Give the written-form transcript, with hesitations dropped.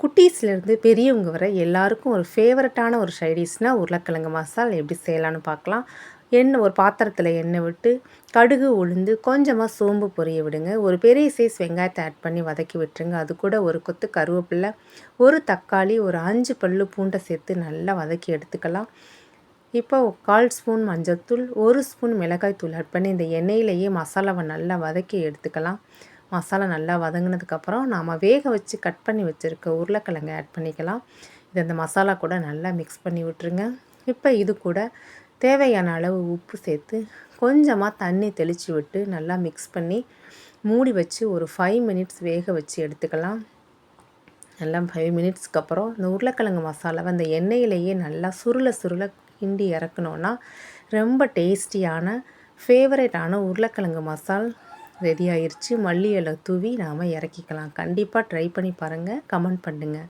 குட்டீஸ்லேருந்து பெரியவங்க வரை எல்லாருக்கும் ஒரு ஃபேவரட்டான ஒரு சைடிஷ்னால் உருளைக்கிழங்கு மசால் எப்படி செய்யலான்னு பார்க்கலாம். எண்ணெய் ஒரு பாத்திரத்தில் எண்ணெய் விட்டு கடுகு உளுந்து கொஞ்சமாக சோம்பு பொரிய விடுங்க. ஒரு பெரிய சைஸ் வெங்காயத்தை ஆட் பண்ணி வதக்கி விட்டுருங்க. அது கூட ஒரு கொத்து கருவேப்பிலை, ஒரு தக்காளி, ஒரு 5 பல்லு பூண்டை சேர்த்து நல்லா வதக்கி எடுத்துக்கலாம். இப்போ 1/4 ஸ்பூன் மஞ்சள்தூள், 1 ஸ்பூன் மிளகாய்த்தூள் ஆட் பண்ணி இந்த எண்ணெயிலேயே மசாலாவை நல்லா வதக்கி எடுத்துக்கலாம். மசாலா நல்லா வதங்கினதுக்கப்புறம் நாம் வேக வச்சு கட் பண்ணி வச்சுருக்க உருளைக்கிழங்கை ஆட் பண்ணிக்கலாம். இதை இந்த மசாலா கூட நல்லா மிக்ஸ் பண்ணி விட்டுருங்க. இப்போ இது கூட தேவையான அளவு உப்பு சேர்த்து கொஞ்சமாக தண்ணி தெளித்து விட்டு நல்லா மிக்ஸ் பண்ணி மூடி வச்சு ஒரு 5 மினிட்ஸ் வேக வச்சு எடுத்துக்கலாம். நல்லா 5 மினிட்ஸ்க்கு அப்புறம் இந்த உருளைக்கிழங்கு மசாலாவை அந்த எண்ணெயிலேயே நல்லா சுருள கிண்டி இறக்கணுன்னா ரொம்ப டேஸ்டியான ஃபேவரட்டான உருளைக்கிழங்கு மசால் ரெடி ஆயிடுச்சு. மல்லி இலை தூவி நாம் இறக்கிக்கலாம். கண்டிப்பாக ட்ரை பண்ணி பாருங்கள். கமெண்ட் பண்ணுங்கள்.